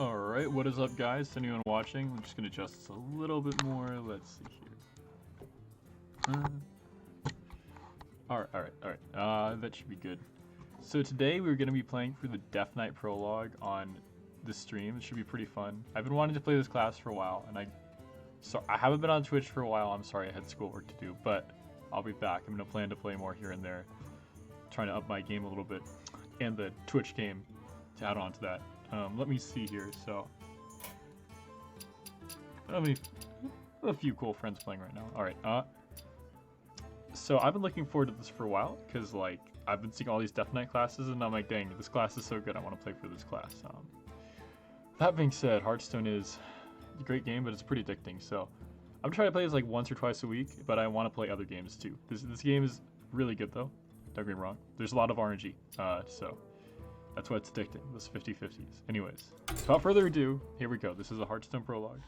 Alright, what is up guys? To anyone watching, I'm just going to adjust this a little bit more. Let's see here. Alright. That should be good. So today we're going to be playing through the DeathKnight Prologue on the stream. It should be pretty fun. I've been wanting to play this class for a while, and I haven't been on Twitch for a while. I'm sorry, I had schoolwork to do, but I'll be back. I'm going to plan to play more here and there, trying to up my game a little bit, and the Twitch game to add on to that. Let me see here. So, a few cool friends playing right now. All right. So I've been looking forward to this for a while because like I've been seeing all these DeathKnight classes, and I'm like, dang, this class is so good. I want to play for this class. That being said, Hearthstone is a great game, but it's pretty addicting. So I'm trying to play this like once or twice a week, but I want to play other games too. This game is really good though. Don't get me wrong. There's a lot of RNG. So. That's why it's addicting, those 50-50s. Anyways, without further ado, here we go. This is a Hearthstone Prologue.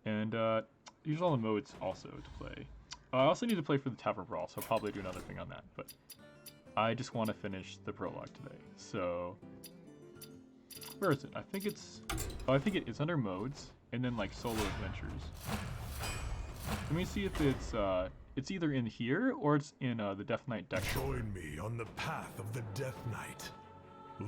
And use all the modes also to play. I also need to play for the Tavern Brawl, so I'll probably do another thing on that. But I just want to finish the Prologue today. So, where is it? I think it's... Oh, I think it is under modes, and then like solo adventures. Let me see if it's either in here or it's in the DeathKnight deck. Join me on the path of the DeathKnight.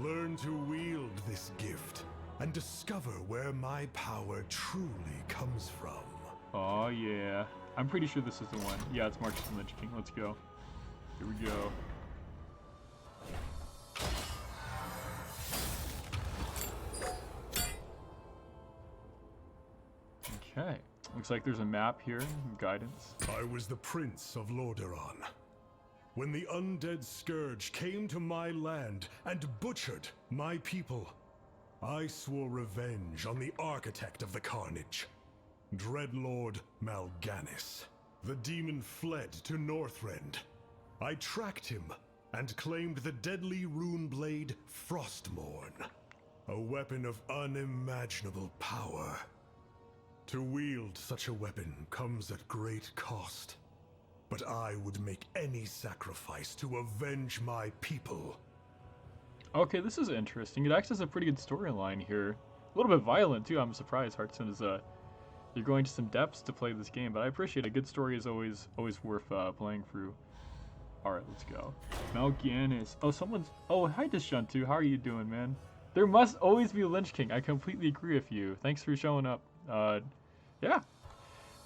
Learn to wield this gift and discover where my power truly comes from. Oh yeah, I'm pretty sure this is the one. Yeah, it's Marcus the Lich King. Let's go. Here we go. Okay. Looks like there's a map here, guidance. I was the Prince of Lordaeron. When the undead scourge came to my land and butchered my people, I swore revenge on the architect of the carnage, Dreadlord Mal'Ganis. The demon fled to Northrend. I tracked him and claimed the deadly rune blade Frostmourne, a weapon of unimaginable power. To wield such a weapon comes at great cost, but I would make any sacrifice to avenge my people. Okay, this is interesting. It actually has a pretty good storyline here. A little bit violent too. I'm surprised Hearthstone is you're going to some depths to play this game, but I appreciate it. A good story is always worth playing through. All right, let's go. Mal'Ganis. Oh, someone's. Oh, hi Dishuntu. How are you doing, man? There must always be a Lich King. I completely agree with you. Thanks for showing up. Yeah.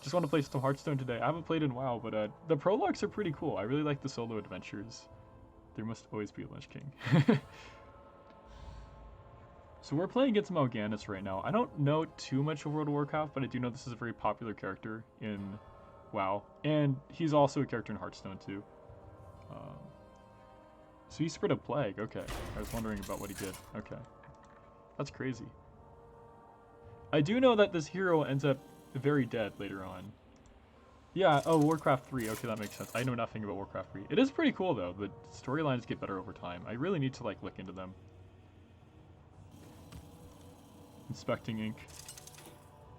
Just want to play some Hearthstone today. I haven't played in a while, but the prologues are pretty cool. I really like the solo adventures. There must always be a Lich King. So we're playing against Mal'Ganis right now. I don't know too much of World of Warcraft, but I do know this is a very popular character in WoW. And he's also a character in Hearthstone too. So he spread a plague. Okay. I was wondering about what he did. Okay. That's crazy. I do know that this hero ends up very dead later on. Yeah, oh, Warcraft 3. Okay, that makes sense. I know nothing about Warcraft 3. It is pretty cool, though. The storylines get better over time. I really need to, like, look into them. Inspecting ink.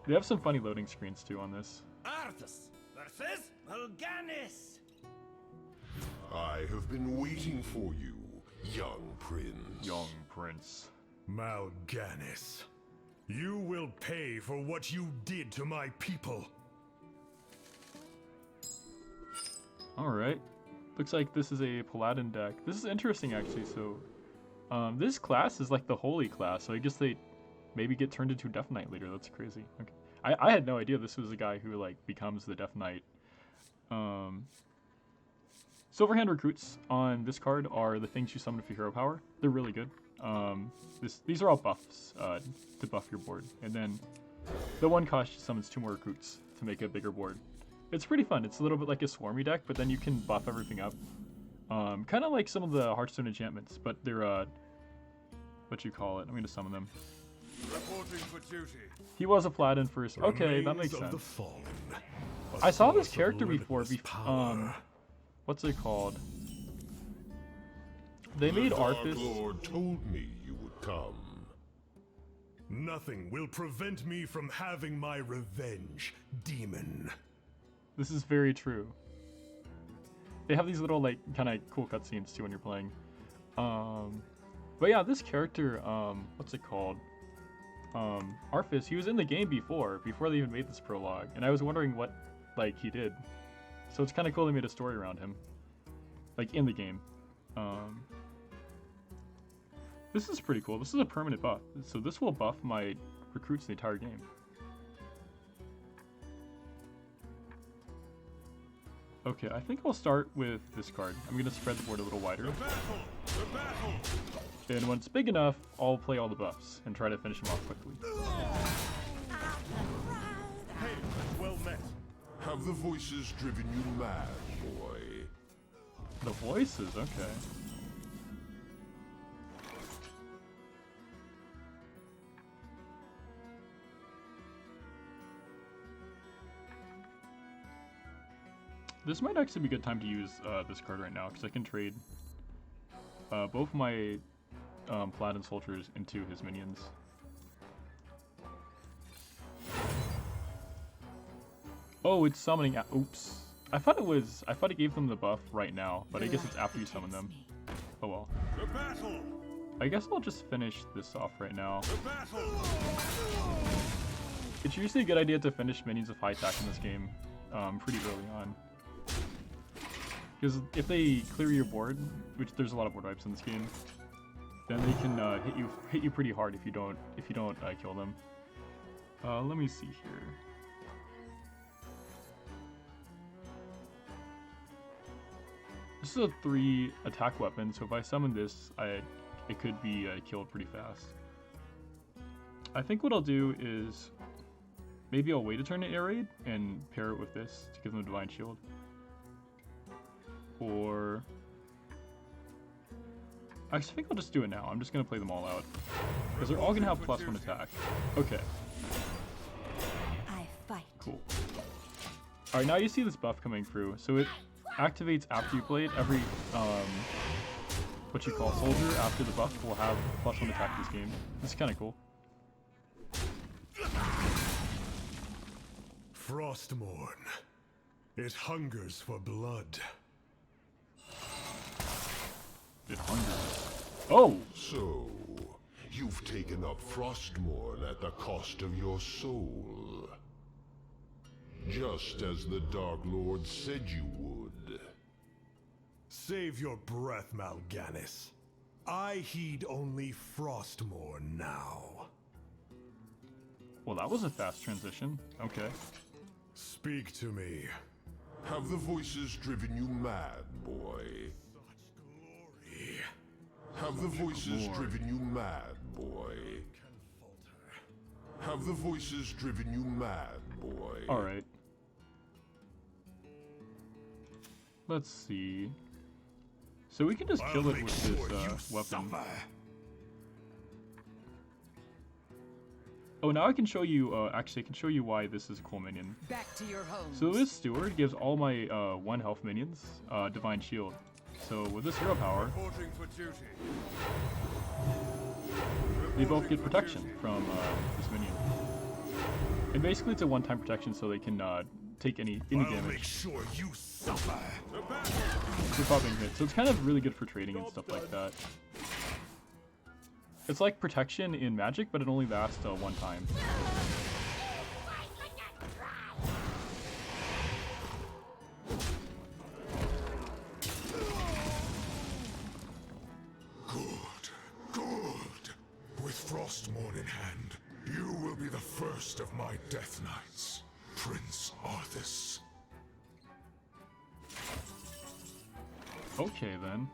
They have some funny loading screens, too, on this. Arthas versus Mal'Ganis. I have been waiting for you, young prince. Young prince. Mal'Ganis, you will pay for what you did to my people. Alright. Looks like this is a Paladin deck. This is interesting, actually. So, this class is like the holy class. So I guess they maybe get turned into DeathKnight later. That's crazy. Okay. I had no idea this was a guy who, like, becomes the DeathKnight. Silverhand recruits on this card are the things you summon for hero power. They're really good. These are all buffs to buff your board. And then the one cost just summons 2 more recruits to make a bigger board. It's pretty fun. It's a little bit like a swarmy deck, but then you can buff everything up. Kind of like some of the Hearthstone enchantments, but they're, what you call it? I'm going to summon them. Reporting for duty. He was a Paladin first. Okay, that makes sense. I saw this character before. What's it called? They made Arthas. The Dark Lord told me you would come. Nothing will prevent me from having my revenge, demon. This is very true. They have these little, like, kind of cool cutscenes too when you're playing. But yeah, this character, what's it called? Arthas, he was in the game before they even made this prologue, and I was wondering what, like, he did. So it's kind of cool they made a story around him, like, in the game. This is pretty cool. This is a permanent buff, so this will buff my recruits the entire game. Okay, I think I'll start with this card. I'm gonna spread the board a little wider. And when it's big enough, I'll play all the buffs and try to finish them off quickly. Hey, well met. Have the voices driven you mad, boy? The voices, okay. This might actually be a good time to use this card right now, because I can trade both my Paladin soldiers into his minions. Oh, it's summoning. Oops. I thought it gave them the buff right now, but I guess it's after you summon them. Oh well. I guess I'll just finish this off right now. It's usually a good idea to finish minions with high attack in this game pretty early on. Because if they clear your board, which there's a lot of board wipes in this game, then they can hit you pretty hard if you don't kill them. Let me see here. This is a 3 attack weapon, so if I summon this, it could be killed pretty fast. I think what I'll do is maybe I'll wait a turn to air raid and pair it with this to give them a divine shield. Or actually, I think I'll just do it now. I'm just gonna play them all out because they're all gonna have +1 attack. Okay. I fight. Cool. All right, now you see this buff coming through. So it activates after you play it. Every what you call soldier after the buff will have +1 attack this game. It's kind of cool. Frostmourne. It hungers for blood. It hungers. Oh! So, you've taken up Frostmourne at the cost of your soul. Just as the Dark Lord said you would. Save your breath, Mal'Ganis. I heed only Frostmourne now. Well, that was a fast transition. Okay. Speak to me. Have the voices driven you mad, boy? Have the voices driven you mad, boy? Have the voices driven you mad, boy? Alright. Let's see. So we can just kill it with this weapon. Oh, now I can show you, actually I can show you why this is a cool minion. Back to your home. So this steward gives all my 1 health minions divine shield. So with this hero power, they both get protection from this minion. And basically it's a one-time protection so they can take any damage. Make sure you suffer. Without being hit. So it's kind of really good for trading and stuff like that. It's like protection in Magic, but it only lasts one time. Good. With Frostmourne in hand, you will be the first of my Death Knights, Prince Arthas. Okay then.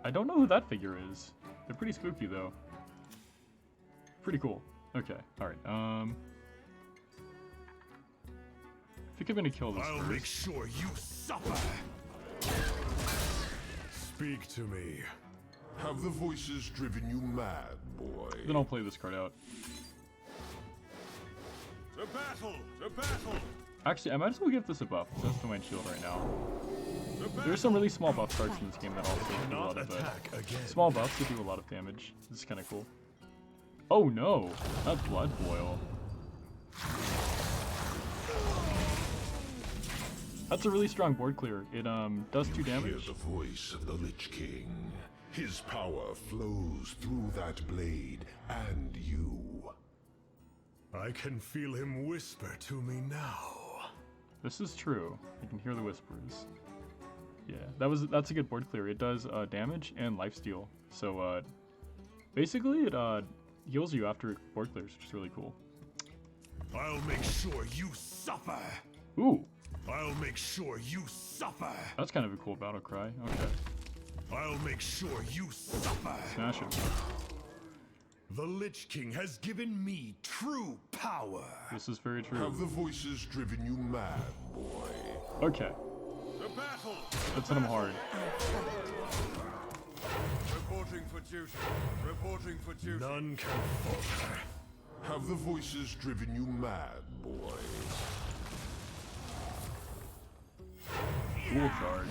I don't know who that figure is. They're pretty spooky though. Pretty cool. Okay, alright. I think I'm gonna kill this I'll first. make sure you suffer. Speak to me. Have the voices driven you mad, boy? Then I'll play this card out. To battle! To battle! Actually, I might as well give this a buff. It has Divine Shield right now. There's some really small buff cards in this game that also do a lot of small buffs that do a lot of damage. This is kind of cool. Oh no! That's Blood Boil. That's a really strong board clear. It does 2 damage. Hear the voice of the Lich King. His power flows through that blade and you. I can feel him whisper to me now. This is true. You can hear the whispers. Yeah, that's a good board clear. It does damage and lifesteal. So basically it heals you after board clears, which is really cool. I'll make sure you suffer. Ooh, I'll make sure you suffer. that's kind of a cool battle cry. Okay, I'll make sure you suffer. smash it. The Lich King has given me true power. This is very true. Have the voices driven you mad, boy? Okay, The battle! let's hit him hard. Reporting for duty. Reporting for duty. None can falter. Have the voices driven you mad, boy? Dual charge.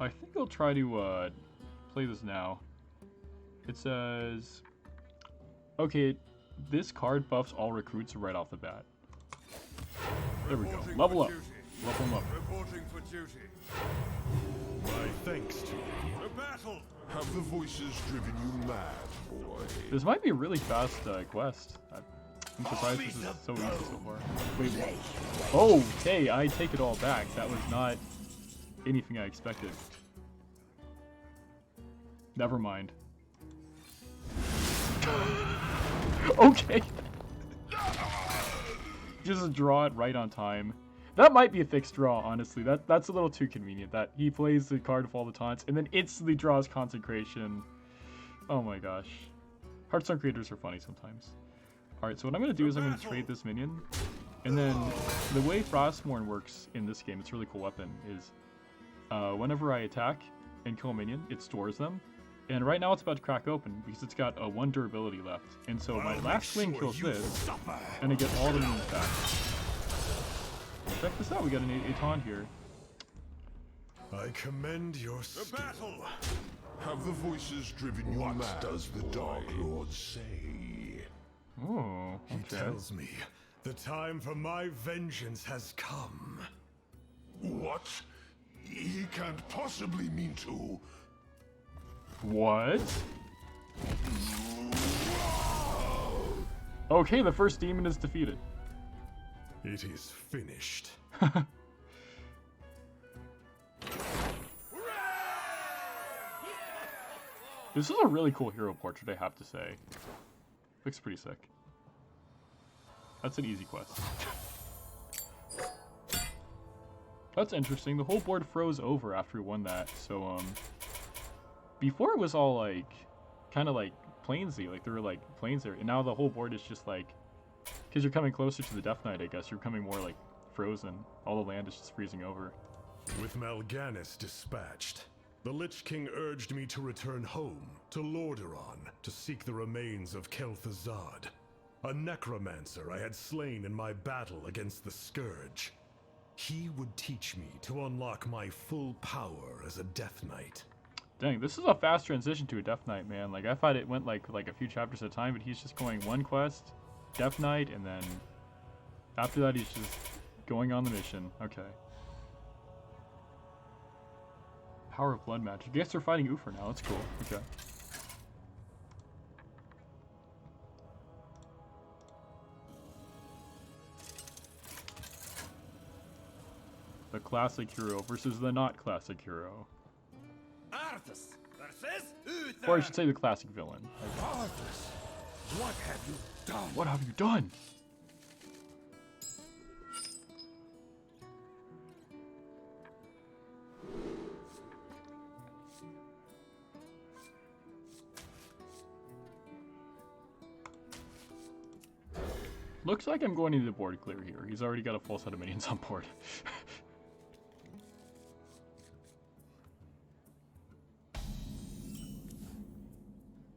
I think I'll try to play this now. It says, okay, this card buffs all recruits right off the bat. There we go. Reporting Level for up. duty. Level them up. Reporting for duty. My thanks to you. The battle! Have the voices driven you mad, boy? This might be a really fast quest. I'm surprised this is so easy so far. Wait, what? Okay, I take it all back. That was not anything I expected. Never mind. Okay. Just draw it right on time. That might be a fixed draw, honestly. That's a little too convenient. That he plays the card with all the taunts and then instantly draws Consecration. Oh my gosh. Hearthstone creators are funny sometimes. Alright, so what I'm going to do is I'm going to trade this minion. And then the way Frostmourne works in this game, it's a really cool weapon, is whenever I attack and kill a minion, it stores them. And right now it's about to crack open because it's got 1 durability left. And so my last swing kills this, and I get all the minions back. Check this out, we got a taunt here. I commend your The skill. battle! Have the voices driven you What mad, does the boy? Dark Lord say? Oh, He okay. tells me the time for my vengeance has come. What? He can't possibly mean to. What? Okay, the first demon is defeated. It is finished. This is a really cool hero portrait, I have to say. Looks pretty sick. That's an easy quest. That's interesting. The whole board froze over after we won that. So, before it was all like, kind of like plainsy, like there were like plains there, and now the whole board is just like, because you're coming closer to the Death-Knight, I guess, you're becoming more like frozen. All the land is just freezing over. With Mal'Ganis dispatched, the Lich King urged me to return home to Lordaeron to seek the remains of Kel'Thuzad, a necromancer I had slain in my battle against the Scourge. He would teach me to unlock my full power as a Death Knight. Dang, this is a fast transition to a Death Knight, man. Like, I thought it went like a few chapters at a time, but he's just going one quest, Death Knight, and then after that he's just going on the mission. Okay. Power of Blood Magic. I guess they're fighting Uther now. That's cool. Okay. The classic hero versus the not classic hero. Arthas versus Uther! Or I should say the classic villain. Arthas, what have you done? What have you done? Looks like I'm going into the board clear here. He's already got a full set of minions on board.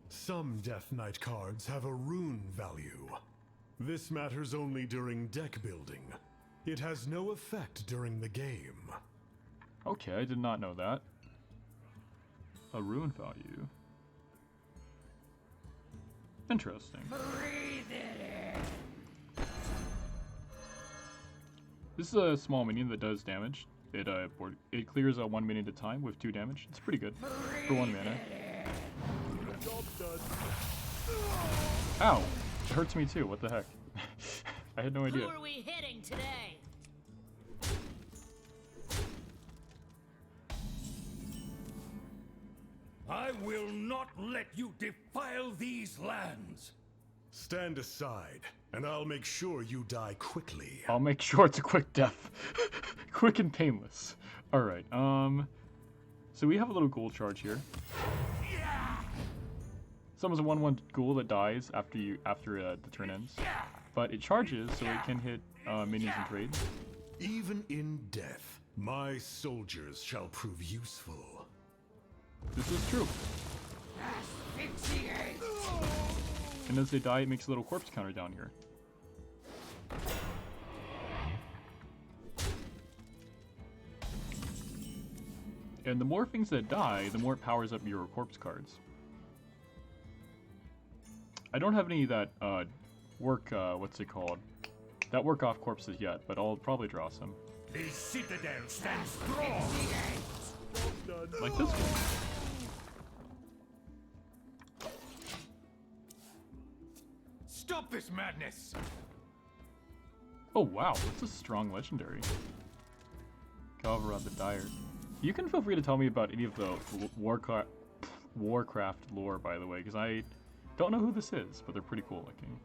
Some Death Knight cards have a rune value. This matters only during deck building. It has no effect during the game. Okay, I did not know that. A rune value. Interesting. This is a small minion that does damage. It clears 1 minion at a time with 2 damage. It's pretty good for 1 mana. Ow! It hurts me too. What the heck? I had no idea. Who are we hitting today? I will not let you defile these lands. Stand aside, and I'll make sure you die quickly. I'll make sure it's a quick death. Quick and painless. Alright, so we have a little ghoul charge here. Summons a 1/1 ghoul that dies after the turn ends. But it charges, so it can hit minions in trade. Even in death, my soldiers shall prove useful. This is true. And as they die, it makes a little corpse counter down here. And the more things that die, the more it powers up your corpse cards. I don't have any that what's it called? That work off corpses yet, but I'll probably draw some. The citadel stands strong. Like this one. Stop this madness! Oh wow, that's a strong legendary. Galvarad the Dire. You can feel free to tell me about any of the Warcraft lore, by the way, because I don't know who this is, but they're pretty cool looking.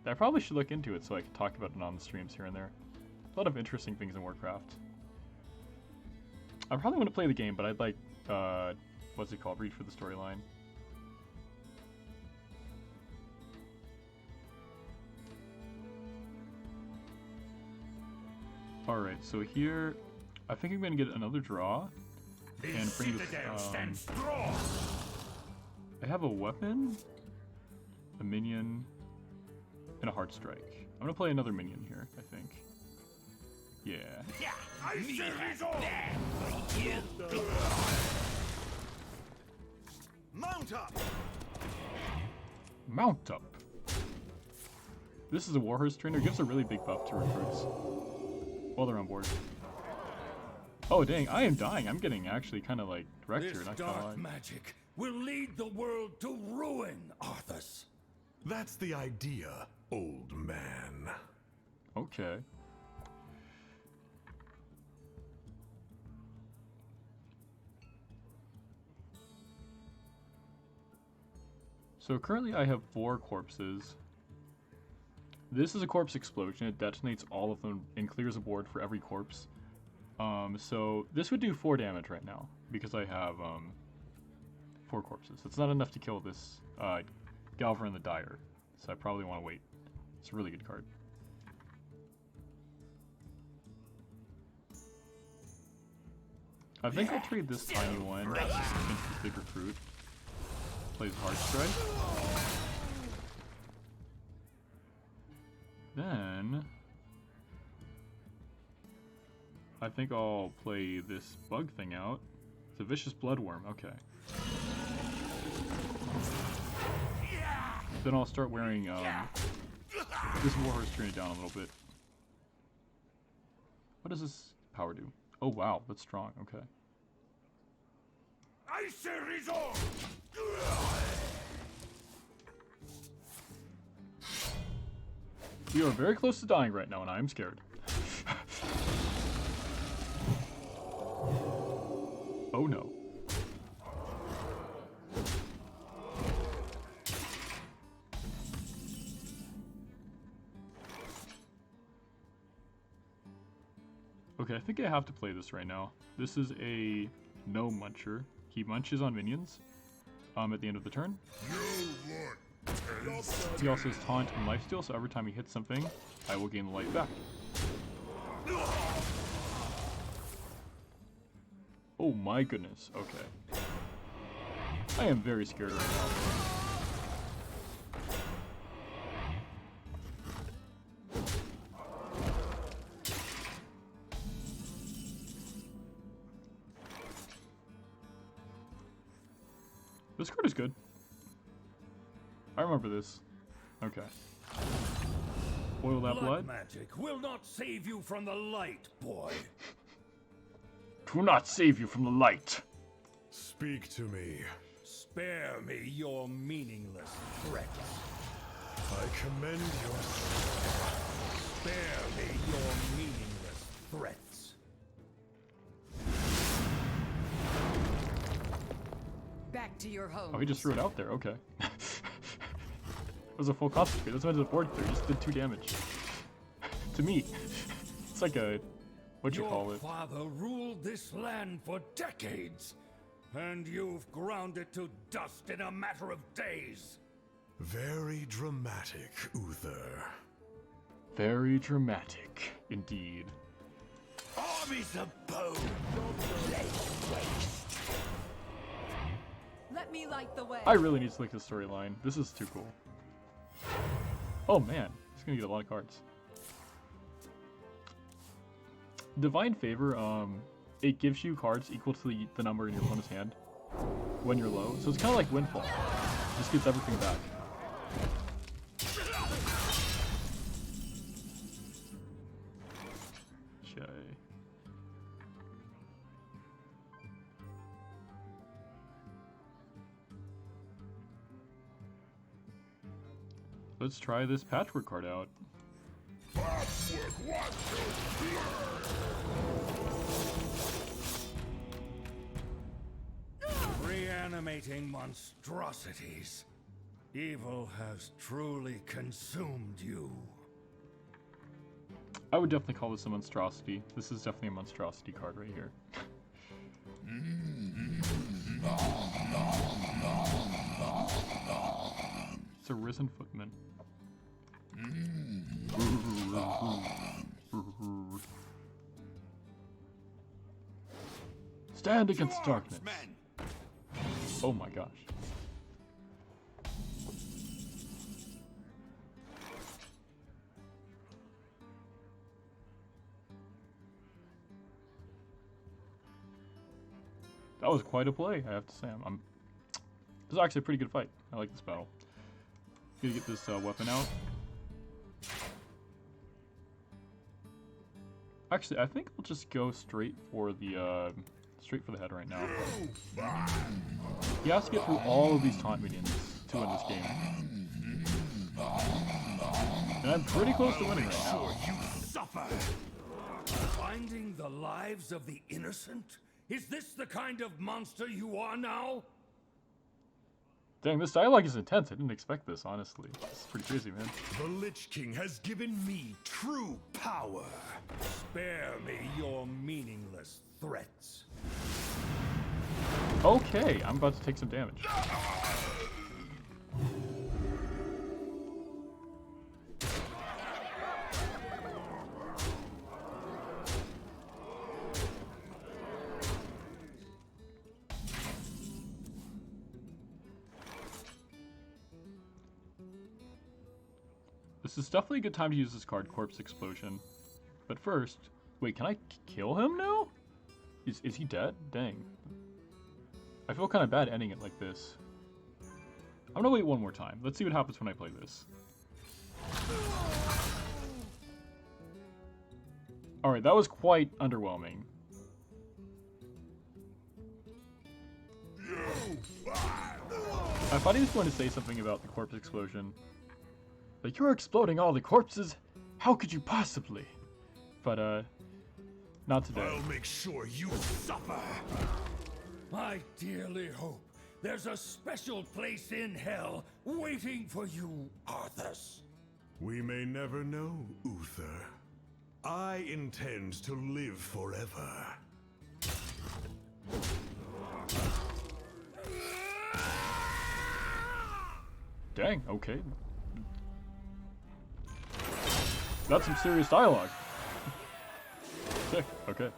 I probably should look into it so I can talk about it on the streams here and there. A lot of interesting things in Warcraft. I probably want to play the game, but I'd like, what's it called, read for the storyline. Alright, so here, I think I'm going to get another draw. And bring this, I have a weapon, a minion, and a heart strike. I'm going to play another minion here, I think. Yeah. Mount up! Mount up! This is a Warhorse trainer. It gives a really big buff to recruits while they're on board. Oh dang, I am dying. I'm getting actually kind of like wrecked here, This not gonna lie. dark magic will lead the world to ruin, Arthas. That's the idea, old man. Okay. So currently I have 4 corpses. This is a corpse explosion. It detonates all of them and clears a board for every corpse. So this would do 4 damage right now because I have 4 corpses. It's not enough to kill this Galvar the Dire, so I probably want to wait. It's a really good card. I think I'll trade this tiny one against the big recruit. Plays Hard Strike. Then I think I'll play this bug thing out. It's a vicious bloodworm, okay. Then I'll start wearing this Warhorse, turn it down a little bit. What does this power do? Oh wow, that's strong, okay. Ice Resolve! We are very close to dying right now, and I am scared. Oh no. Okay, I think I have to play this right now. This is a no muncher. He munches on minions at the end of the turn. He also has taunt and lifesteal, so every time he hits something, I will gain the life back. Oh my goodness, okay. I am very scared right now. This card is good. I remember this. Okay. Boil that blood. magic will not save you from the light, boy. Do not save you from the light. Speak to me. Spare me your meaningless threats. I commend your... Spare me your meaningless threats. Back to your home. Oh, he just threw it out there. Okay. It was a full concentrate. That's why I did a board through. Just did 2 damage. To me. It's like a... what'd you call it? Your father ruled this land for decades, and you've ground it to dust in a matter of days. Very dramatic, Uther. Very dramatic, indeed. Armies of bone, laid waste. Let me light the way. I really need to look at the storyline. This is too cool. Oh man, he's gonna get a lot of cards. Divine Favor, it gives you cards equal to the number in your opponent's hand when you're low. So it's kind of like Windfall. Just gets everything back. Okay. Let's try this Patchwork card out. Reanimating monstrosities. Evil has truly consumed you. I would definitely call this a monstrosity. This is definitely a monstrosity card right here. It's a Risen Footman. Stand against darkness. Oh my gosh. That was quite a play, I have to say. This is actually a pretty good fight. I like this battle. Gonna get this weapon out. Actually, I think I'll just go straight for the head right now. He has to get through all of these taunt minions to win this game. And I'm pretty close to winning right now. You suffer. Finding the lives of the innocent? Is this the kind of monster you are now? Dang, this dialogue is intense. I didn't expect this, honestly. It's pretty crazy, man. The Lich King has given me true power. Spare me your meaningless threats. Okay, I'm about to take some damage. This is definitely a good time to use this card, Corpse Explosion. But first, wait, can I kill him now? Is he dead? Dang. I feel kind of bad ending it like this. I'm gonna wait one more time. Let's see what happens when I play this. Alright, that was quite underwhelming. I thought he was going to say something about the corpse explosion. Like, you're exploding all the corpses? How could you possibly? But, not today. I'll make sure you suffer. I dearly hope there's a special place in hell waiting for you, Arthas. We may never know, Uther. I intend to live forever. Dang, okay. That's some serious dialogue. Sick, okay.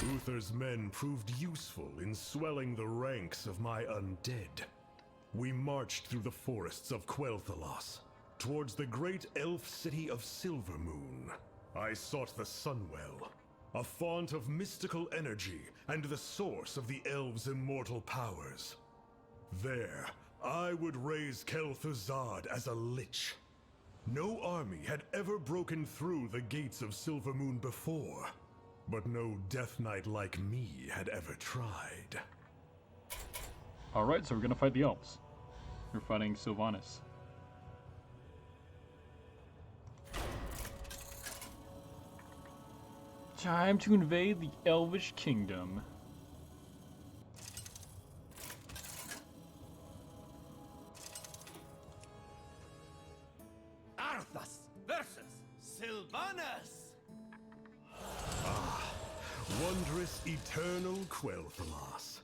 Uther's men proved useful in swelling the ranks of my undead. We marched through the forests of Quel'Thalas, towards the great elf city of Silvermoon. I sought the Sunwell, a font of mystical energy and the source of the elves' immortal powers. There, I would raise Kel'Thuzad as a lich. No army had ever broken through the gates of Silvermoon before, but no Death Knight like me had ever tried. Alright, so we're gonna fight the elves. We're fighting Sylvanas. Time to invade the Elvish Kingdom. Arthas versus Sylvanas! Wondrous eternal Quel'Thalas.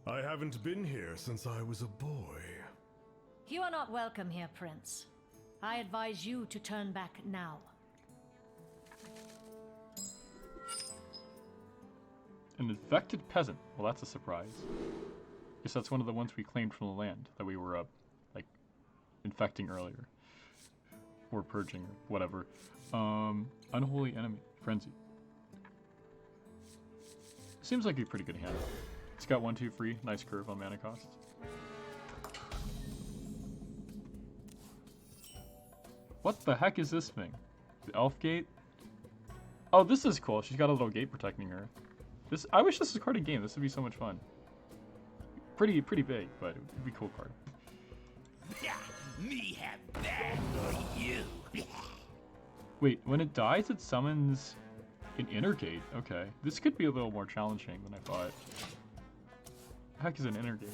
I haven't been here since I was a boy. You are not welcome here, Prince. I advise you to turn back now. An infected peasant. Well, that's a surprise. Guess that's one of the ones we claimed from the land that we were, like, infecting earlier. Or purging, or whatever. Unholy enemy. Frenzy. Seems like a pretty good hand. It's got 1, 2 free. Nice curve on mana cost. What the heck is this thing? The elf gate? Oh, this is cool. She's got a little gate protecting her. I wish this was a card in game. This would be so much fun. Pretty big, but it would be a cool card. Yeah, me have that for you. Wait, when it dies, it summons an inner gate. Okay, this could be a little more challenging than I thought. The heck is an inner gate?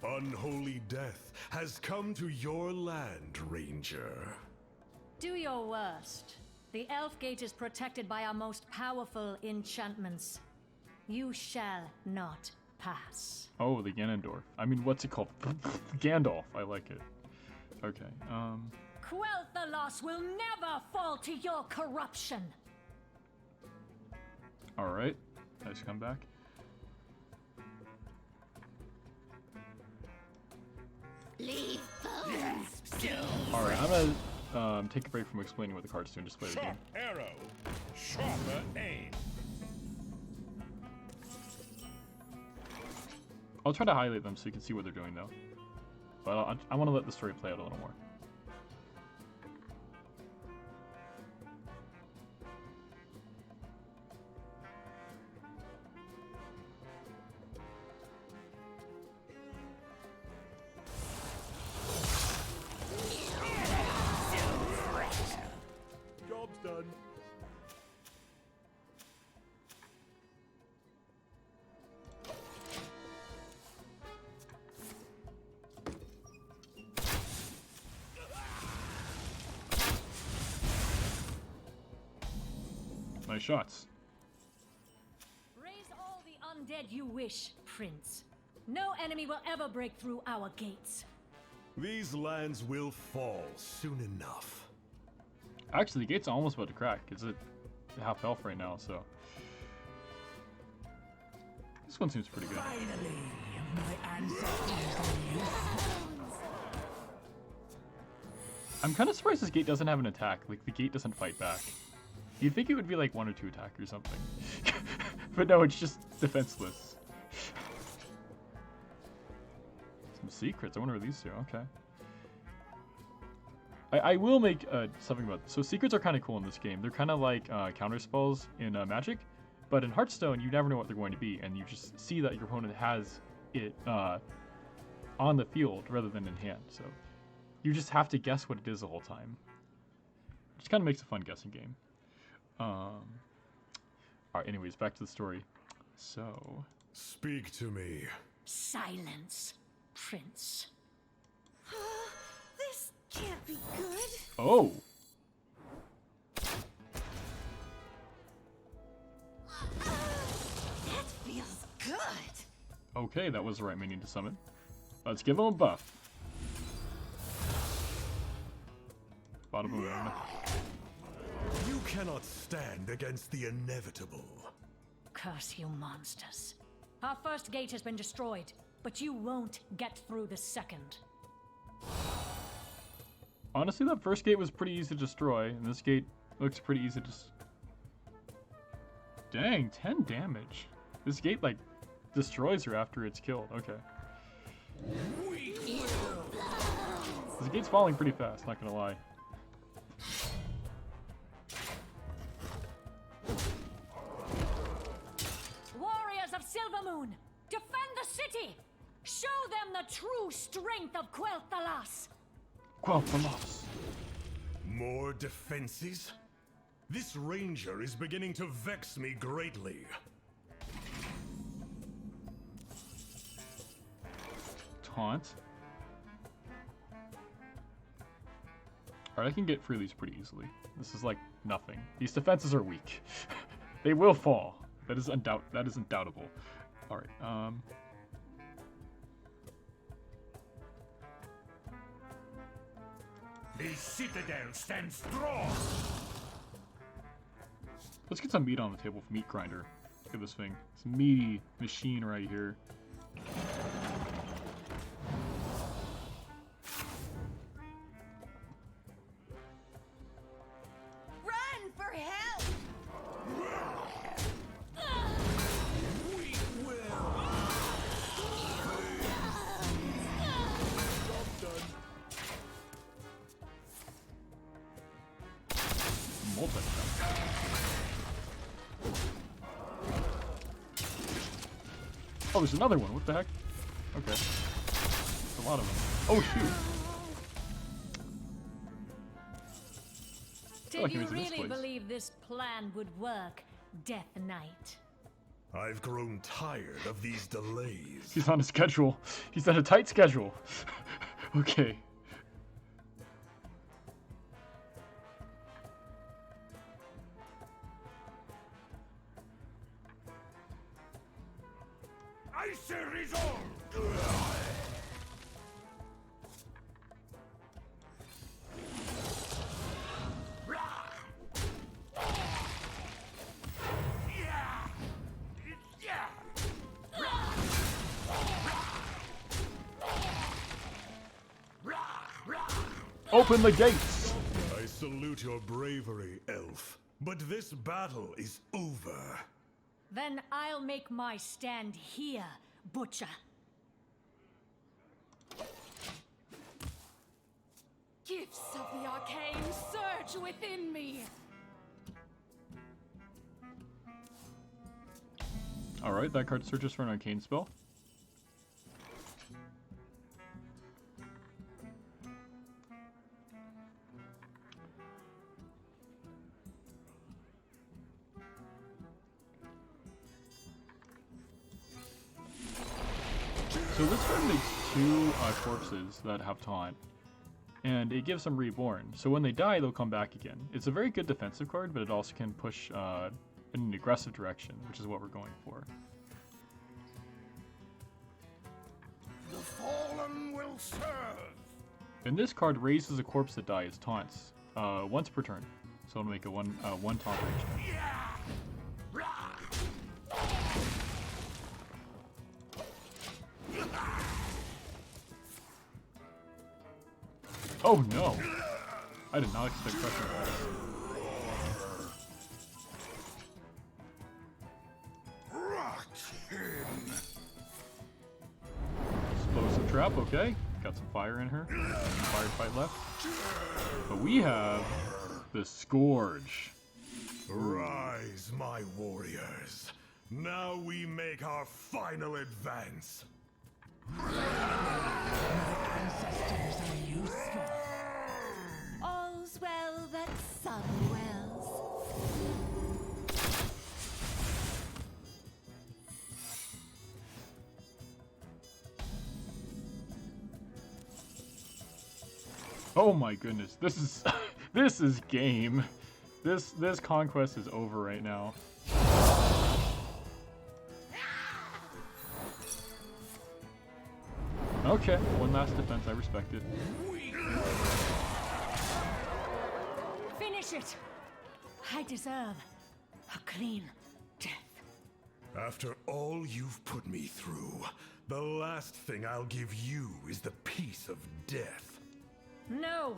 Unholy death has come to your land, Ranger. Do your worst. The Elf Gate is protected by our most powerful enchantments. You shall not pass. Oh, the Ganondorf. I mean, what's it called? Gandalf. I like it. Okay, Quel'Thalas will never fall to your corruption. Alright. Nice comeback. Leave bones. Alright, I'm gonna take a break from explaining what the cards do and just play the game. Sharp arrow, sharper aim. I'll try to highlight them so you can see what they're doing, though. But I want to let the story play out a little more. Job's done. Nice shots. Raise all the undead you wish, Prince. No enemy will ever break through our gates. These lands will fall soon enough. Actually, the gate's almost about to crack. It's at half health right now, so... This one seems pretty good. Finally, my ancestors. I'm kind of surprised this gate doesn't have an attack. Like, the gate doesn't fight back. You'd think it would be like 1 or 2 attack or something. But no, it's just defenseless. Some secrets. I wonder what these do. Okay. I will make something about this. So secrets are kind of cool in this game. They're kind of like counter spells in Magic. But in Hearthstone, you never know what they're going to be. And you just see that your opponent has it on the field rather than in hand. So you just have to guess what it is the whole time. Which kind of makes a fun guessing game. Alright, anyways, back to the story. So... Speak to me. Silence, Prince. This can't be good. Oh! That feels good. Okay, that was the right minion to summon. Let's give him a buff. Bada boom. You cannot stand against the inevitable. Curse you monsters. Our first gate has been destroyed, but you won't get through the second. Honestly, that first gate was pretty easy to destroy, and this gate looks pretty easy to... Dang, 10 damage. This gate, like, destroys her after it's killed. Okay. This gate's falling pretty fast, not gonna lie. Warriors of Silvermoon, defend the city! Show them the true strength of Quel'Thalas! Quel'Thalas. More defenses? This ranger is beginning to vex me greatly. Taunt. Alright, I can get through these pretty easily. This is like nothing. These defenses are weak. They will fall. That is undoubtable. Alright, The citadel stands strong. let's get some meat on the table for Meat Grinder. Look at this thing. It's a meaty machine right here. Run for help! Multi-jump. Oh, there's another one. What the heck? Okay. There's a lot of them. Oh, shoot. Did like he you was in this really place. believe this plan would work, Death Knight? I've grown tired of these delays. He's on a schedule. He's on a tight schedule. Okay. I say resolve. Open the gates! I salute your bravery, elf. But this battle is over. Then I'll make my stand here, Butcher. Gifts of the arcane surge within me! Alright, that card searches for an arcane spell. So this card makes two corpses that have taunt, and it gives them reborn. So when they die, they'll come back again. It's a very good defensive card, but it also can push in an aggressive direction, which is what we're going for. The fallen will serve. And this card raises a corpse that dies taunts once per turn. So it'll make a one taunt range. Oh no! I did not expect pressure. Explosive trap, okay. Got some fire in her. Firefight left. But we have the Scourge. Rise, my warriors. Now we make our final advance. All's well that sun wells. Oh my goodness, this is this is game. This conquest is over right now. Okay, one last defense, I respect it. Finish it! I deserve a clean death. After all you've put me through, the last thing I'll give you is the peace of death. No!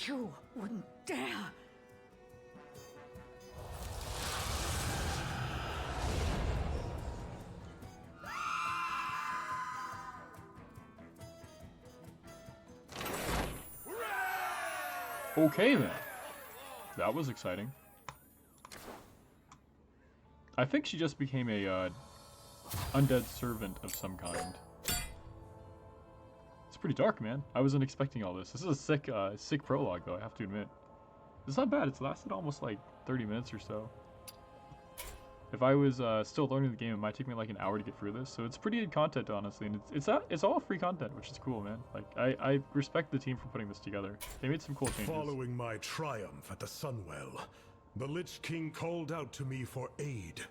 You wouldn't dare! Okay then. That was exciting. I think she just became a undead servant of some kind. It's pretty dark, man. I wasn't expecting all this. This is a sick prologue, though, I have to admit. It's not bad. It's lasted almost like 30 minutes or so. If I was still learning the game, it might take me like an hour to get through this. So it's pretty good content, honestly, and it's all free content, which is cool, man. Like I respect the team for putting this together. They made some cool changes. Following my triumph at the Sunwell, the Lich King called out to me for aid.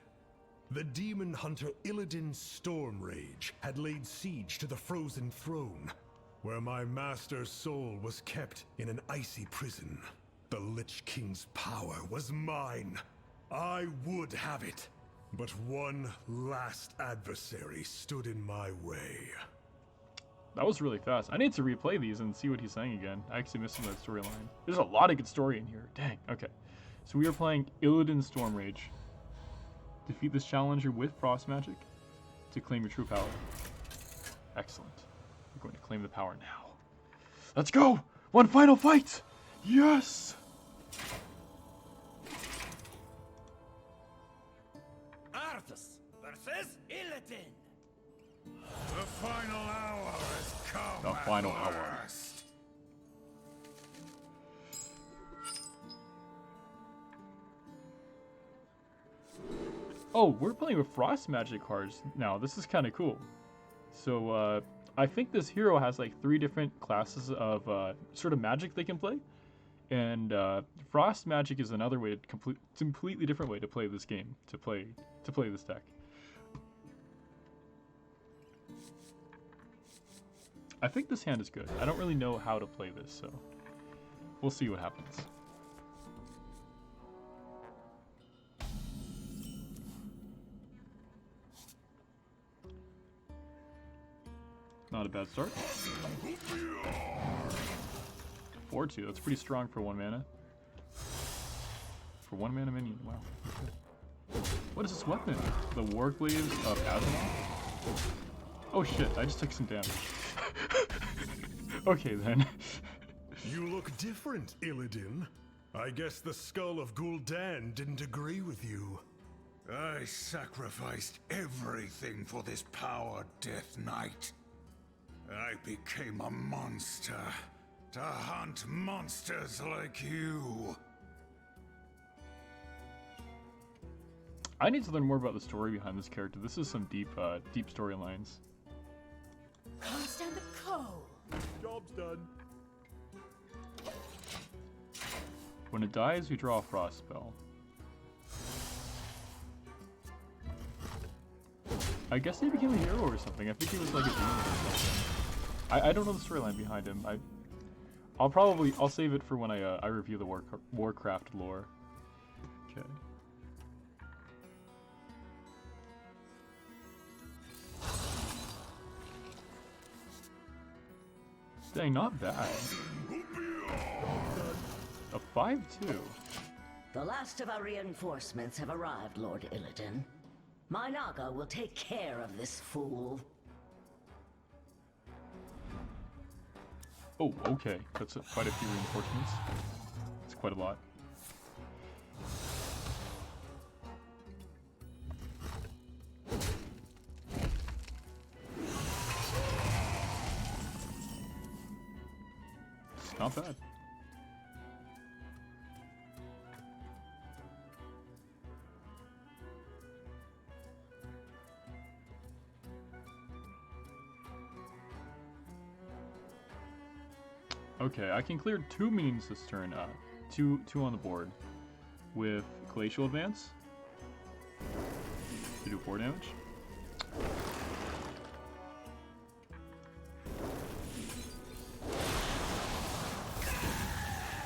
The demon hunter Illidan's storm rage had laid siege to the frozen throne, where my master's soul was kept in an icy prison. The Lich King's power was mine. I would have it. But one last adversary stood in my way. That was really fast. I need to replay these and see what he's saying again. I actually missed some of that storyline. There's a lot of good story in here. Dang. Okay. So we are playing Illidan's Storm Rage. Defeat this challenger with frost magic to claim your true power. Excellent. We're going to claim the power now. Let's go! One final fight! Yes! Arthas versus Illidan. The final hour has come. The at final hour. last. Oh, we're playing with frost magic cards now. This is kind of cool. So, I think this hero has like 3 different classes of sort of magic they can play. And frost magic is another way to completely different way to play this game, to play this deck. I think this hand is good. I don't really know how to play this, so we'll see what happens. Not a bad start. 4-2, that's pretty strong for 1 mana. For 1 mana minion, wow. Okay. What is this weapon? The Warglaives of Azeroth? Oh shit, I just took some damage. Okay then. You look different, Illidan. I guess the skull of Gul'dan didn't agree with you. I sacrificed everything for this power, DeathKnight. I became a monster to hunt monsters like you. I need to learn more about the story behind this character. This is some deep storylines. Can't stand the cold. Job's done. When it dies, we draw a frost spell. I guess he became a hero or something. I think he was like a demon or something. I don't know the storyline behind him. I'll save it for when I review the Warcraft lore. Okay. Dang, not bad. A 5-2. The last of our reinforcements have arrived, Lord Illidan. My Naga will take care of this fool. Oh, okay. That's quite a few reinforcements. It's quite a lot. It's not bad. Okay, I can clear 2 minions this turn, two on the board, with Glacial Advance to do 4 damage.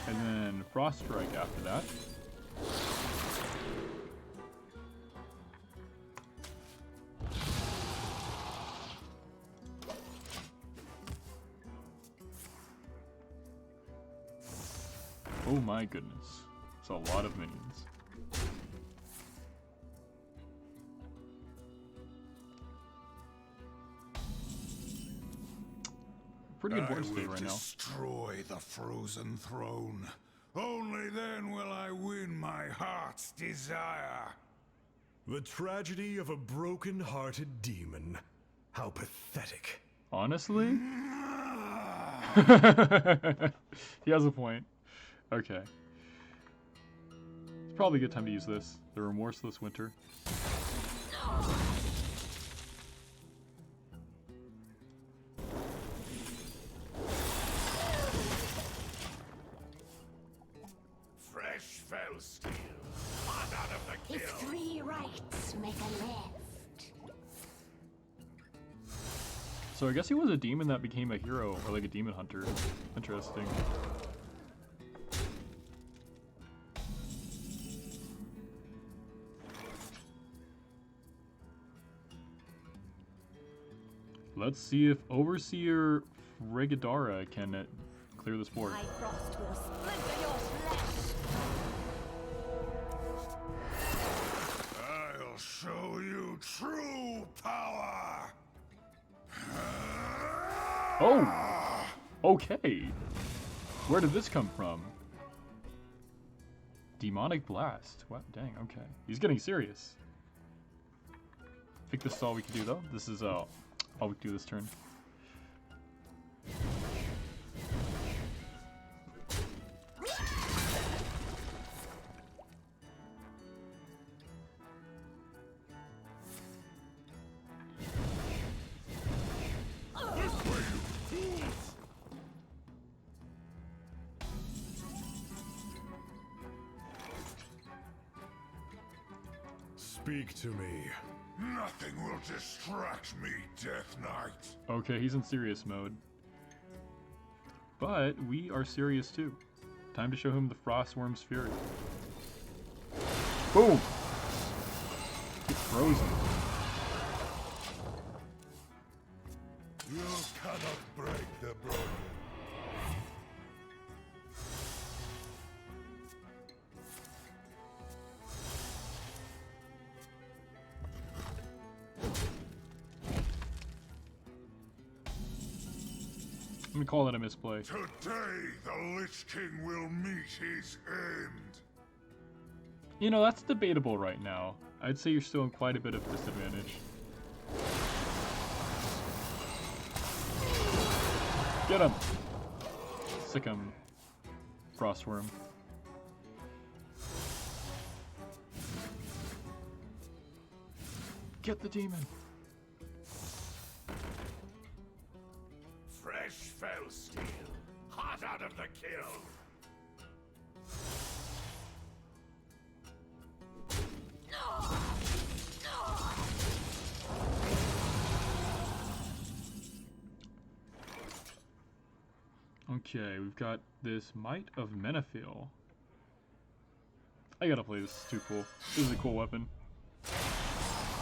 And then Frost Strike after that. my goodness. It's a lot of minions. Pretty good board state right now. Destroy the frozen throne. Only then will I win my heart's desire. The tragedy of a broken-hearted demon. How pathetic. Honestly? He has a point. Okay. It's probably a good time to use this. The Remorseless Winter. Fresh fell steel. Hot out of the If kill. 3 rights make a left. So I guess he was a demon that became a hero, or like a demon hunter. Interesting. Let's see if Overseer Frigadara can clear this board. My frost will splinter your flesh. I'll show you true power. Oh! Okay! Where did this come from? Demonic Blast. What? Dang, okay. He's getting serious. I think this is all we can do, though. This is all we can do this turn. Speak to me. Nothing will distract me, Death Knight. Okay, he's in serious mode. But we are serious too. Time to show him the Frostworm's Fury. Boom! It's frozen. You cannot break the broken. I'm gonna call that a misplay. Today, the Lich King will meet his end. You know, that's debatable right now. I'd say you're still in quite a bit of disadvantage. Get him! Sick him. Frostworm. Get the demon! Fresh fell steel, hot out of the kiln. Okay, we've got this Might of Menethil. I gotta play this, it's too cool. This is a cool weapon.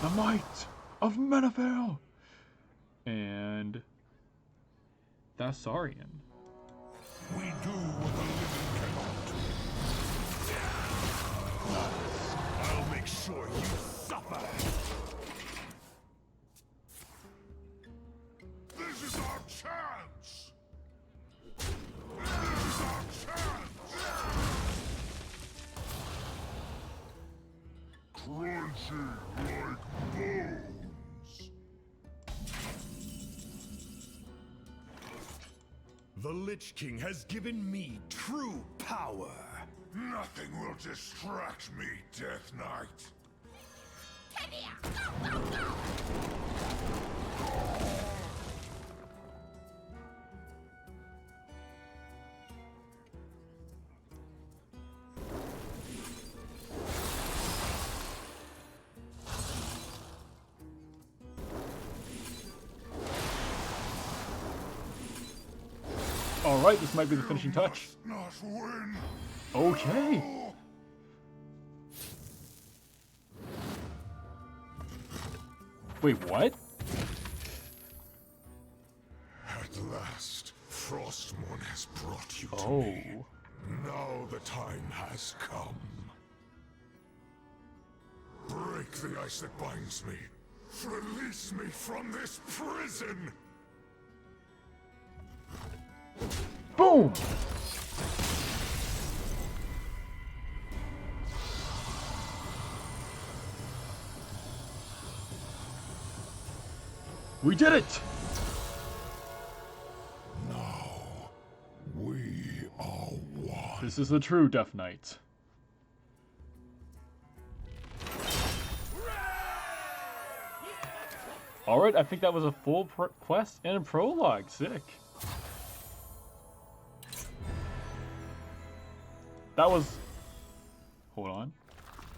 The Might of Menethil! And Thasarian. We do what the living cannot. I'll make sure you suffer. This is our chance. This is our chance. Crunchy like bones. The Lich King has given me true power. Nothing will distract me, Death Knight. Alright, this might be the finishing touch. Not win. Okay. Wait, what? At last, Frostmourne has brought you to Oh. me. Now the time has come. Break the ice that binds me. Release me from this prison! Boom! We did it! Now, we are one. This is the true Death Knight. Alright, I think that was a full quest and a prologue. Sick. That was... Hold on.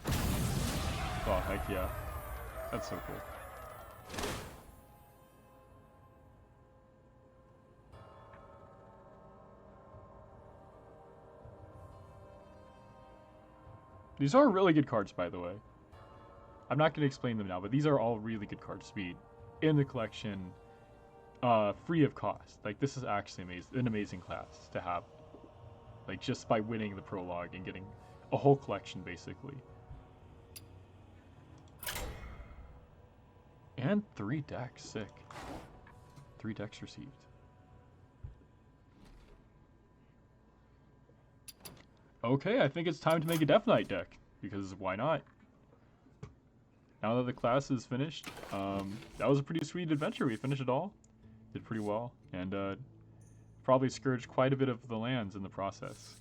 Oh, heck yeah. That's so cool. These are really good cards, by the way. I'm not going to explain them now, but these are all really good cards to be in the collection, free of cost. Like, this is actually an amazing class to have. Like, just by winning the prologue and getting a whole collection, basically. And 3 decks, sick. 3 decks received. Okay, I think it's time to make a Death Knight deck, because why not? Now that the class is finished, that was a pretty sweet adventure. We finished it all, did pretty well, and probably scourged quite a bit of the lands in the process.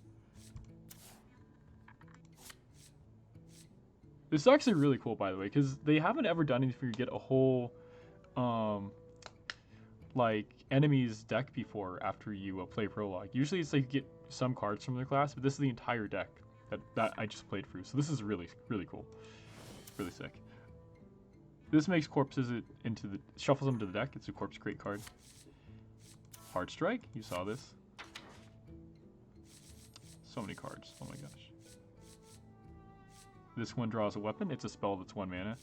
This is actually really cool, by the way, because they haven't ever done anything where you get a whole, like, enemies deck before after you play Prologue. Usually it's like you get some cards from the class, but this is the entire deck that I just played through. So this is really, really cool. Really sick. This makes corpses into the... shuffles them to the deck. It's a corpse crate card. Hard Strike. You saw this. So many cards. Oh my gosh. This one draws a weapon. It's a spell that's 1 mana.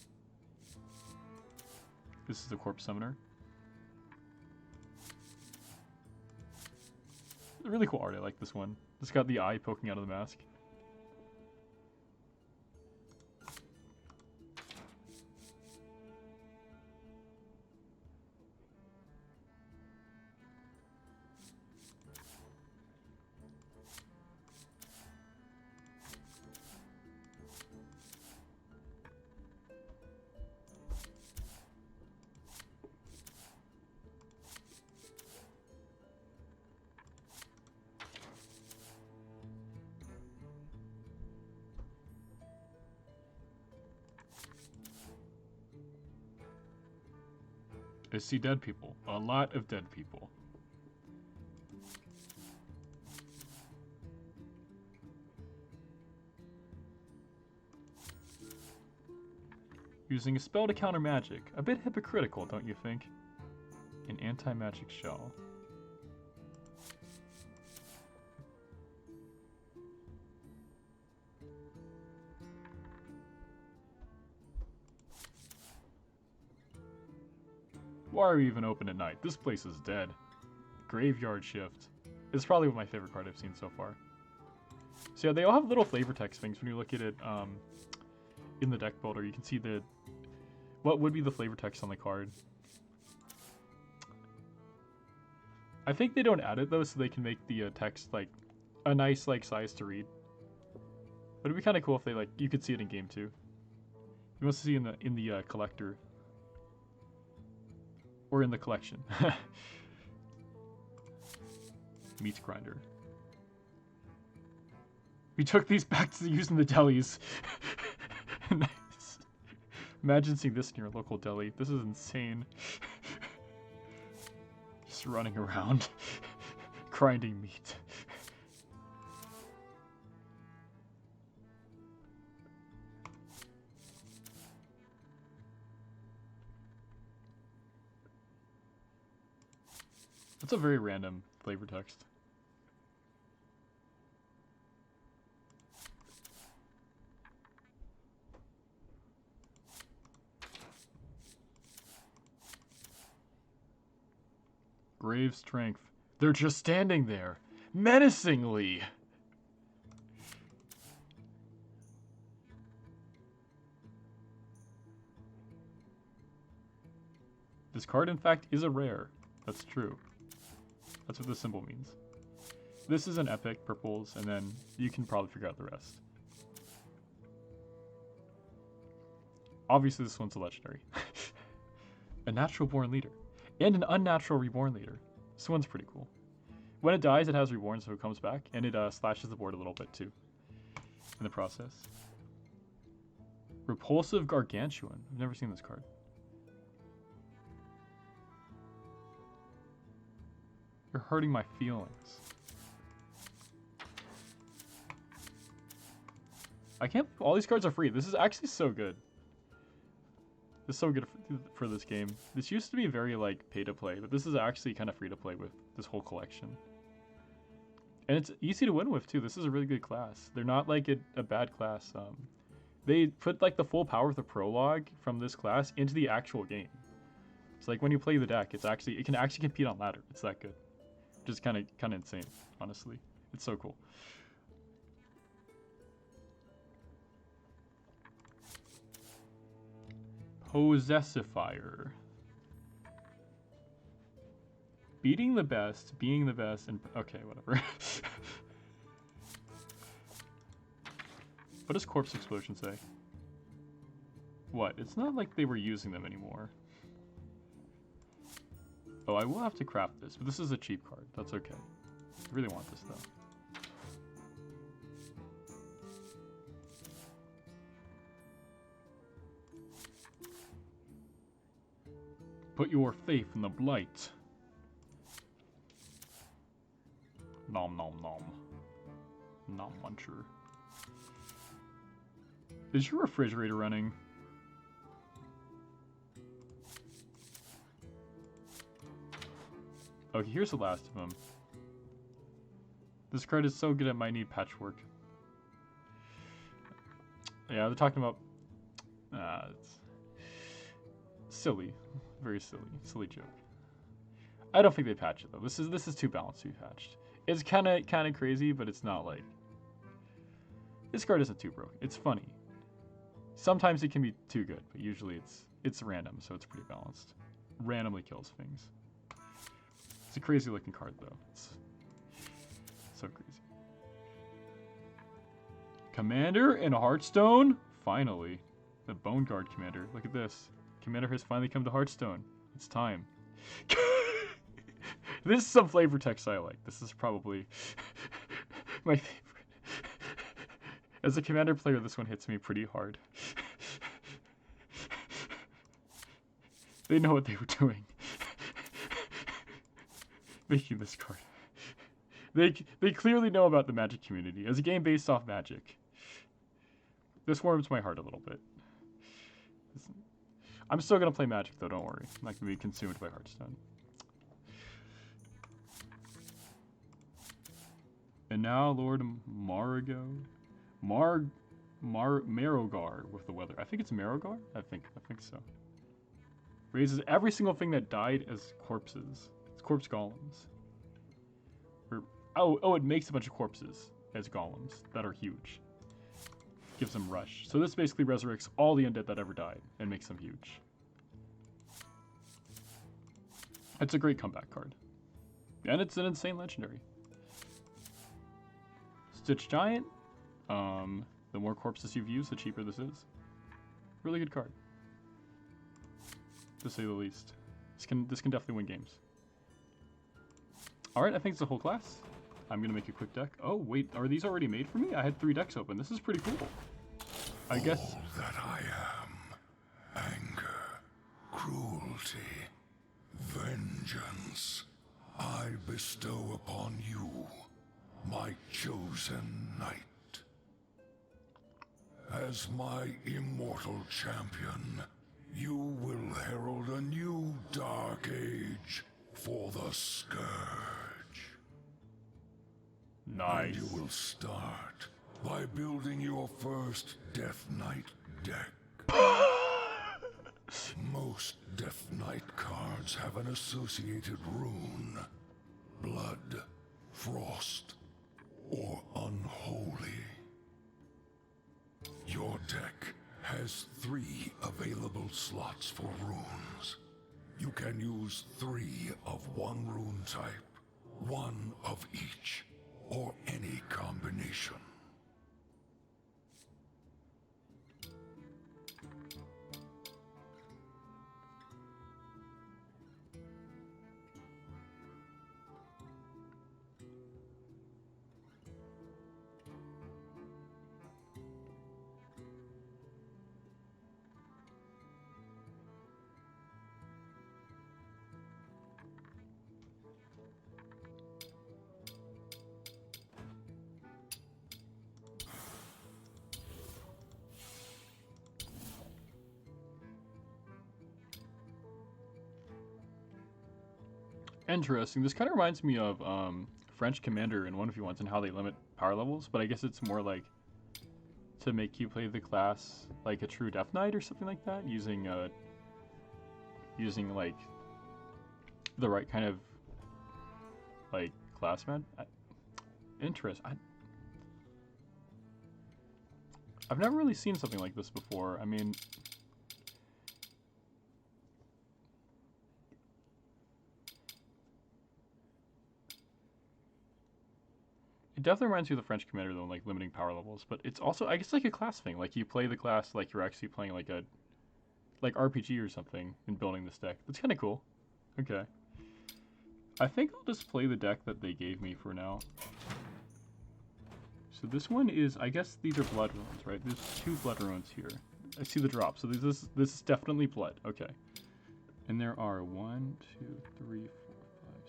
This is the Corpse Summoner. Really cool art. I like this one. It's got the eye poking out of the mask. I see dead people. A lot of dead people. Using a spell to counter magic. A bit hypocritical, don't you think? An anti-magic shell. Why are we even open at night? This place is dead. Graveyard Shift. It's probably my favorite card I've seen so far. So yeah, they all have little flavor text things when you look at it in the deck builder. You can see what would be the flavor text on the card. I think they don't add it though, so they can make the text like a nice like size to read. But it'd be kind of cool if they you could see it in game too. You must see in the collector. Or in the collection. Meat grinder. We took these back to use in the delis. Nice. Imagine seeing this in your local deli. This is insane. Just running around, grinding meat. That's a very random flavor text. Grave strength. They're just standing there, menacingly. This card, in fact, is a rare. That's true. That's what the symbol means. This is an epic, purples, and then you can probably figure out the rest. Obviously, this one's a legendary. A natural born leader. And an unnatural reborn leader. This one's pretty cool. When it dies, it has reborn, so it comes back, and it slashes the board a little bit, too. In the process. Repulsive Gargantuan. I've never seen this card. You're hurting my feelings. I can't believe all these cards are free. This is actually so good. This is so good for this game. This used to be very, like, pay-to-play, but this is actually kind of free-to-play with this whole collection. And it's easy to win with, too. This is a really good class. They're not, like, a bad class. They put, like, the full power of the prologue from this class into the actual game. It's like when you play the deck, it can actually compete on ladder. It's that good. Which is kind of insane, honestly. It's so cool. Possessifier. Beating the best, being the best, and okay, whatever. What does Corpse Explosion say? What? It's not like they were using them anymore. Oh, I will have to craft this, but this is a cheap card. That's okay. I really want this, though. Put your faith in the blight. Nom nom nom. Nom muncher. Is your refrigerator running? Okay, here's the last of them. This card is so good it might need patchwork. Yeah, they're talking about... it's silly. Very silly. Silly joke. I don't think they patch it, though. This is too balanced to be patched. It's kind of crazy, but it's not like... This card isn't too broken. It's funny. Sometimes it can be too good, but usually it's random, so it's pretty balanced. Randomly kills things. It's a crazy looking card, though. It's so crazy. Commander in Hearthstone? Finally. The Bone Guard Commander. Look at this. Commander has finally come to Hearthstone. It's time. This is some flavor text I like. This is probably my favorite. As a Commander player, this one hits me pretty hard. They know what they were doing. Making this card. They clearly know about the Magic community. As a game based off Magic. This warms my heart a little bit. I'm still going to play Magic, though, don't worry. I'm not going to be consumed by Hearthstone. And now Lord Marogar with the weather. I think it's Marogar? I think so. Raises every single thing that died as corpses. It's corpse golems. Oh, it makes a bunch of corpses as golems that are huge. Gives them rush. So this basically resurrects all the undead that ever died and makes them huge. It's a great comeback card. And it's an insane legendary. Stitch Giant. The more corpses you've used, the cheaper this is. Really good card. To say the least. This can definitely win games. Alright, I think it's the whole class. I'm going to make a quick deck. Oh, wait, are these already made for me? I had 3 decks open. This is pretty cool. I guess... All that I am. Anger, cruelty, vengeance. I bestow upon you, my chosen knight. As my immortal champion, you will herald a new dark age for the Scourge. Nice. And you will start by building your first Death Knight deck. Most Death Knight cards have an associated rune. Blood, frost, or unholy. Your deck has 3 available slots for runes. You can use 3 of one rune type, 1 of each, or any combination. Interesting. This kind of reminds me of French Commander in 1v1s and how they limit power levels, but I guess it's more like to make you play the class like a true Death Knight or something like that, using like the right kind of like class man. I've never really seen something like this before. I mean, it definitely reminds me of the French Commander though, like limiting power levels. But it's also, I guess, like a class thing. Like you play the class like you're actually playing like a RPG or something and building this deck. That's kind of cool. Okay. I think I'll just play the deck that they gave me for now. So this one is, I guess these are blood runes, right? There's 2 blood runes here. I see the drop. So this is definitely blood. Okay. And there are 1, 2, 3, 4, 5,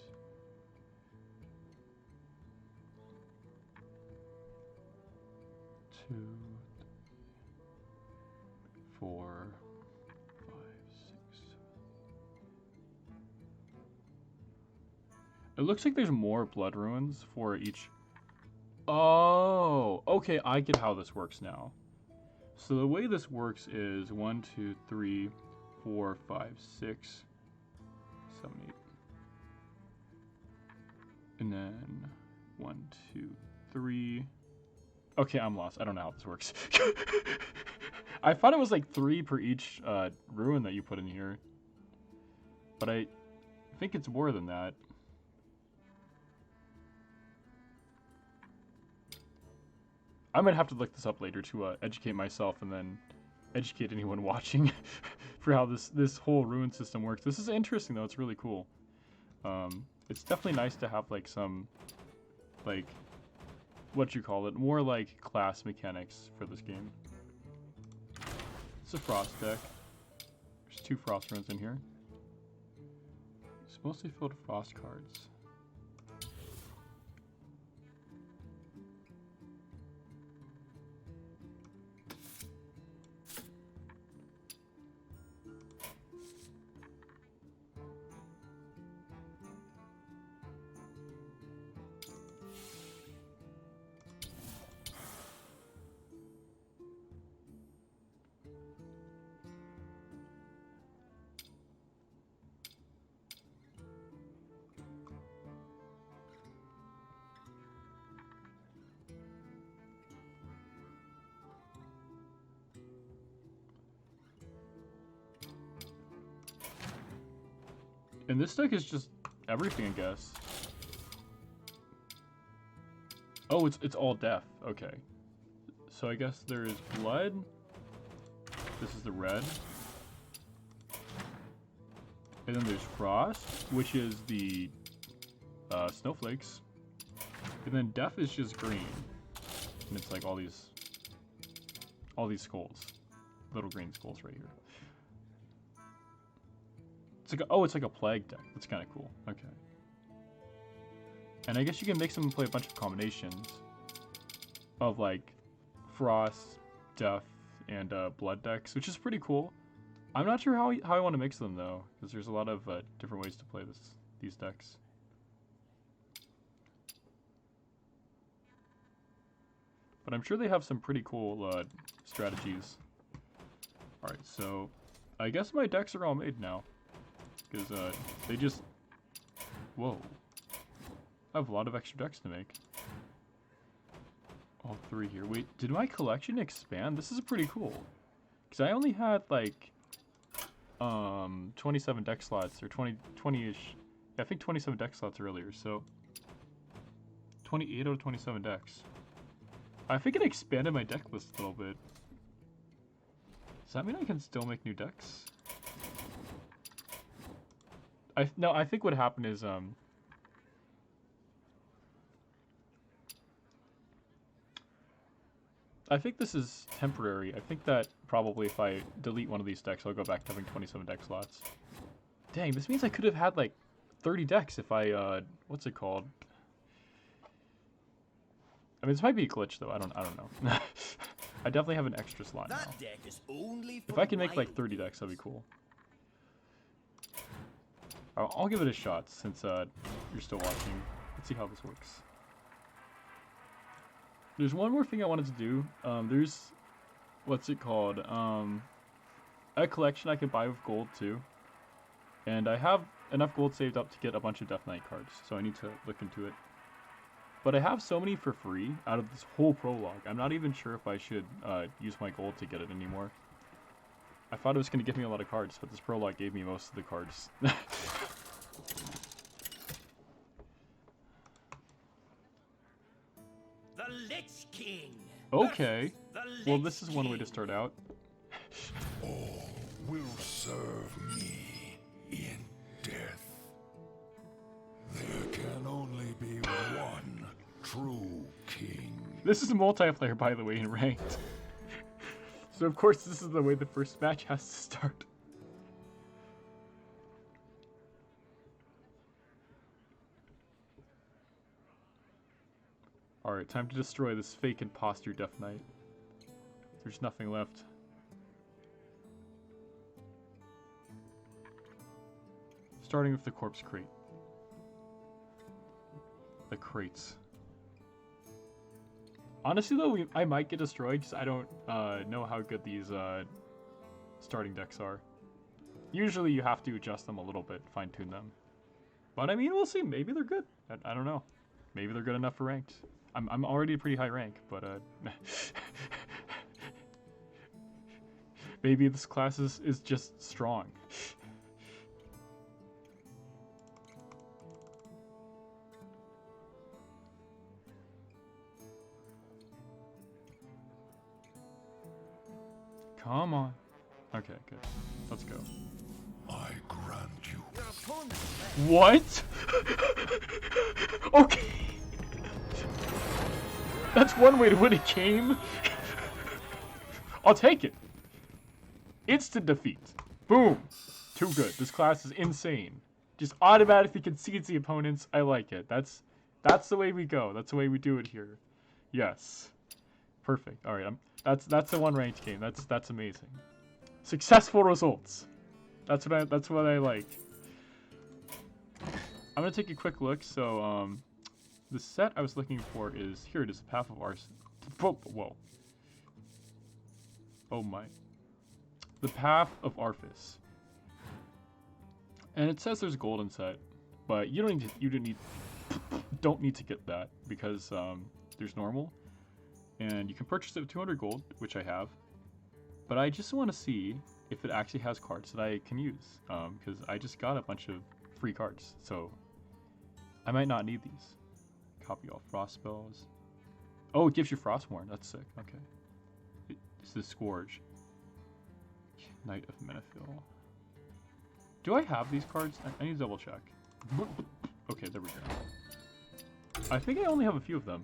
2, 4, 5, 6, 7. It looks like there's more blood runes for each. Oh, okay, I get how this works now. So the way this works is 1, 2, 3, 4, 5, 6, 7, 8. And then 1, 2, 3. Okay, I'm lost. I don't know how this works. I thought it was like 3 per each rune that you put in here. But I think it's more than that. I might have to look this up later to educate myself and then educate anyone watching for how this whole rune system works. This is interesting though. It's really cool. It's definitely nice to have like some, like, what you call it, more like class mechanics for this game. It's a frost deck. There's 2 frost runes in here. It's mostly filled with frost cards. And this deck is just everything, I guess. Oh, it's all death. Okay. So I guess there is blood. This is the red. And then there's frost, which is the snowflakes. And then death is just green. And it's like all these skulls. Little green skulls right here. It's like it's like a plague deck. That's kind of cool. Okay. And I guess you can mix them and play a bunch of combinations of like frost, death, and blood decks, which is pretty cool. I'm not sure how I want to mix them though, because there's a lot of different ways to play these decks. But I'm sure they have some pretty cool strategies. All right, so I guess my decks are all made now. Because they just... Whoa. I have a lot of extra decks to make. All 3 here. Wait, did my collection expand? This is pretty cool. Because I only had, like... 27 deck slots, or 20-ish. I think 27 deck slots earlier, so 28 out of 27 decks. I think it expanded my deck list a little bit. Does that mean I can still make new decks? No, I think what happened is I think this is temporary. I think that probably if I delete one of these decks, I'll go back to having 27 deck slots. Dang, this means I could have had like 30 decks if I what's it called? I mean, this might be a glitch though. I don't know. I definitely have an extra slot now. Deck is only for If I can make like 30 decks, that'd be cool. I'll give it a shot since you're still watching. Let's see how this works. There's one more thing I wanted to do. There's, what's it called? A collection I could buy with gold too. And I have enough gold saved up to get a bunch of DeathKnight cards, so I need to look into it. But I have so many for free out of this whole prologue. I'm not even sure if I should use my gold to get it anymore. I thought it was going to give me a lot of cards, but this prologue gave me most of the cards. the Lich King. Okay. The Well, Lich this is one way to King. start out. All will serve me in death. There can only be one true king. This is a multiplayer, by the way, in ranked. So, of course, this is the way the first match has to start. Alright, time to destroy this fake imposter Death Knight. There's nothing left. Starting with the corpse crate. The crates. Honestly, though, I might get destroyed because I don't know how good these starting decks are. Usually, you have to adjust them a little bit, fine-tune them. But, I mean, we'll see. Maybe they're good. I don't know. Maybe they're good enough for ranked. I'm already a pretty high rank, but maybe this class is just strong. Come on. Okay, good. Let's go. I grant you. What? Okay. That's one way to win a game. I'll take it. Instant defeat. Boom. Too good. This class is insane. Just automatically concedes the opponents. I like it. That's the way we go. That's the way we do it here. Yes. Perfect. All right. That's a one ranked game. That's amazing. Successful results. That's what I like. I'm gonna take a quick look. So the set I was looking for is here. It is, Path of Arson. Whoa. Oh my. The Path of Arthas. And it says there's a golden set, but you don't need to get that because there's normal, and you can purchase it with 200 gold, which I have. But I just want to see if it actually has cards that I can use, because I just got a bunch of free cards, so I might not need these. Copy all frost spells. Oh, it gives you Frostmourne. That's sick. Okay. It's the Scourge. Knight of Menethil. Do I have these cards? I need to double check. Okay, there we go. I think I only have a few of them.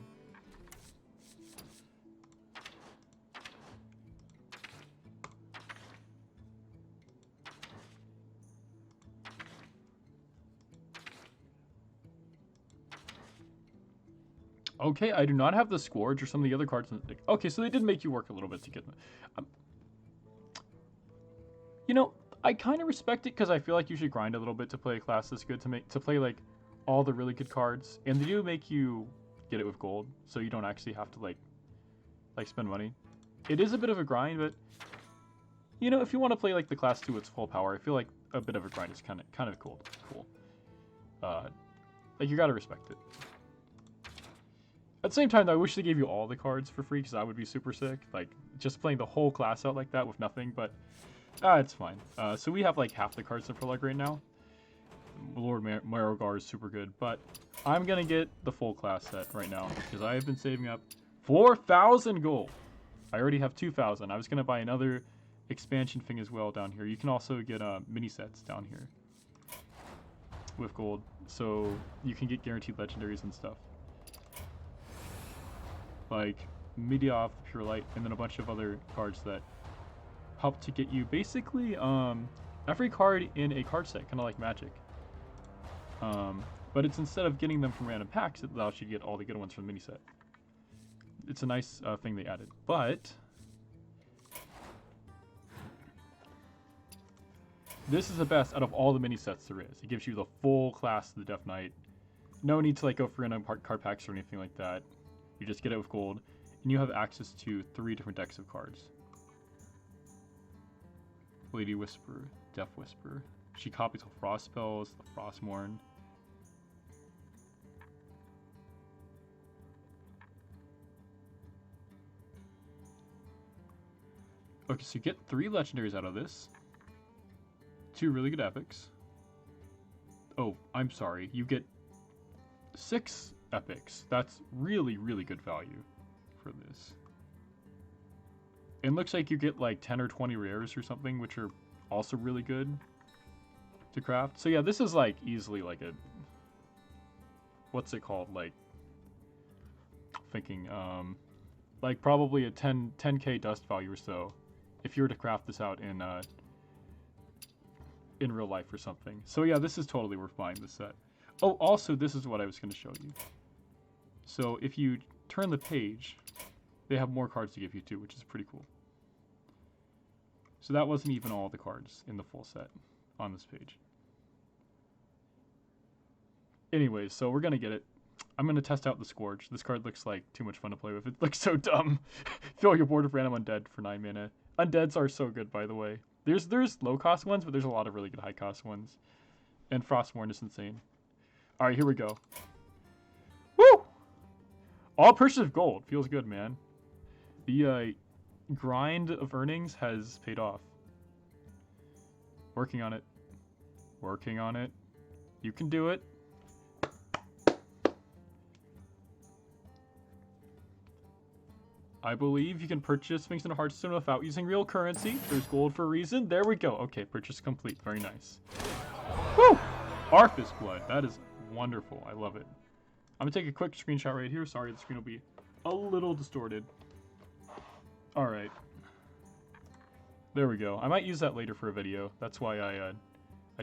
Okay, I do not have the Scourge or some of the other cards in the deck. Okay, so they did make you work a little bit to get them. You know, I kind of respect it because I feel like you should grind a little bit to play a class that's good, to play like all the really good cards, and they do make you get it with gold, so you don't actually have to like spend money. It is a bit of a grind, but you know, if you want to play like the class to its full power, I feel like a bit of a grind is kind of cool. Like you gotta respect it. At the same time, though, I wish they gave you all the cards for free, because that would be super sick. Like, just playing the whole class out like that with nothing, but It's fine. So we have like half the cards in Prologue right now. Lord Marrogar is super good, but I'm gonna get the full class set right now because I have been saving up 4,000 gold. I already have 2,000. I was gonna buy another expansion thing as well down here. You can also get mini sets down here with gold, so you can get guaranteed legendaries and stuff like Medioff, Pure Light, and then a bunch of other cards that help to get you basically every card in a card set, kind of like Magic. But it's instead of getting them from random packs, it allows you to get all the good ones from the mini set. It's a nice thing they added, but this is the best out of all the mini sets there is. It gives you the full class of the DeathKnight. No need to like go for random card packs or anything like that. You just get it with gold, and you have access to 3 different decks of cards. Lady Whisper, Death Whisper. She copies the Frost spells, the Frostmourne. Okay, so you get 3 legendaries out of this. 2 really good epics. Oh, I'm sorry. You get 6 epics. That's really, really good value for this. It looks like you get like 10 or 20 rares or something, which are also really good to craft. So yeah, this is like easily like a, what's it called? Like, thinking, like probably a 10k dust value or so if you were to craft this out in real life or something. So yeah, this is totally worth buying this set. Oh, also, this is what I was going to show you. So if you turn the page, they have more cards to give you too, which is pretty cool. So that wasn't even all the cards in the full set on this page. Anyways, so we're going to get it. I'm going to test out the Scourge. This card looks like too much fun to play with. It looks so dumb. Fill your board with random undead for 9 mana. Undeads are so good, by the way. There's low cost ones, but there's a lot of really good high cost ones. And Frostmourne is insane. Alright, here we go. Woo! All purchase of gold. Feels good, man. The grind of earnings has paid off. Working on it. Working on it. You can do it. I believe you can purchase things in Hearthstone without using real currency. There's gold for a reason. There we go. Okay, purchase complete. Very nice. Woo! Arthas Blood. That is wonderful. I love it. I'm going to take a quick screenshot right here. Sorry, the screen will be a little distorted. Alright. There we go. I might use that later for a video. That's why I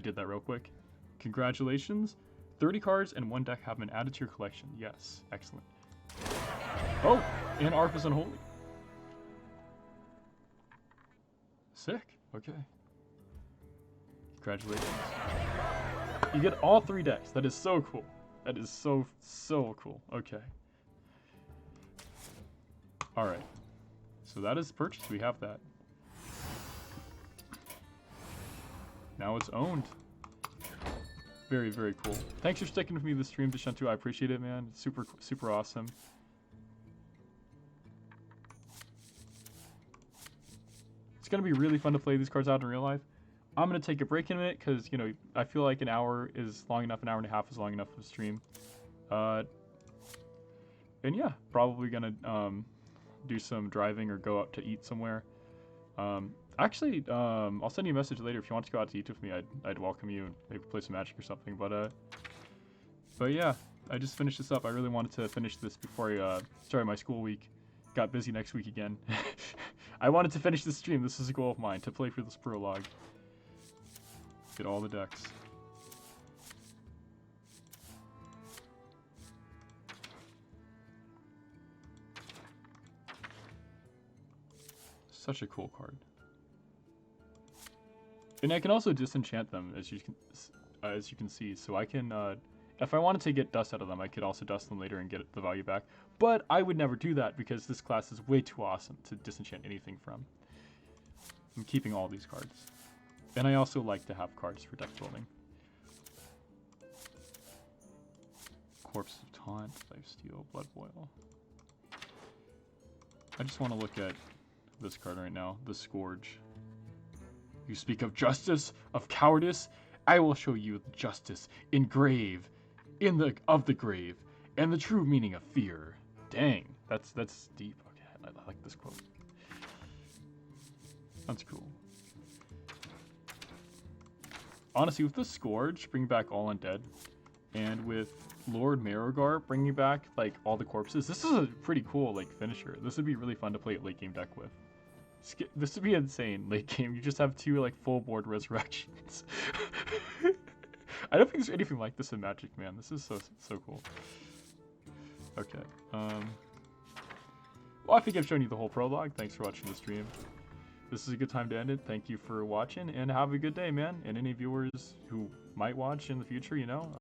did that real quick. Congratulations. 30 cards and 1 deck have been added to your collection. Yes. Excellent. Oh! And Arthas Unholy. Sick. Okay. Congratulations. You get all 3 decks. That is so cool. That is so cool. Okay. Alright. So that is purchased. We have that. Now it's owned. Very, very cool. Thanks for sticking with me this stream, Deshantu. I appreciate it, man. It's super awesome. It's going to be really fun to play these cards out in real life. I'm going to take a break in a minute because, you know, I feel like an hour is long enough, an hour and a half is long enough for the stream. And yeah, probably going to do some driving or go out to eat somewhere. Actually, I'll send you a message later if you want to go out to eat with me. I'd welcome you and maybe play some Magic or something. But yeah, I just finished this up. I really wanted to finish this before I started my school week. Got busy next week again. I wanted to finish this stream. This is a goal of mine, to play for this Prologue. Get all the decks. Such a cool card. And I can also disenchant them, as you can see. So I can, if I wanted to get dust out of them, I could also dust them later and get the value back. But I would never do that because this class is way too awesome to disenchant anything from. I'm keeping all these cards. And I also like to have cards for deck building. Corpse of Taunt, Lifesteal, Blood Boil. I just want to look at this card right now, the Scourge. You speak of justice, of cowardice. I will show you the justice in the grave, and the true meaning of fear. Dang, that's deep. Okay, I like this quote. That's cool. Honestly, with the Scourge, bring back all undead, and with Lord Marogar bringing back like all the corpses, this is a pretty cool like finisher. This would be really fun to play a late game deck with. This would be insane. Late game, you just have 2 like full board resurrections. I don't think there's anything like this in Magic, man. This is so cool. Okay. Well, I think I've shown you the whole prologue. Thanks for watching the stream. This is a good time to end it. Thank you for watching, and have a good day, man. And any viewers who might watch in the future, you know,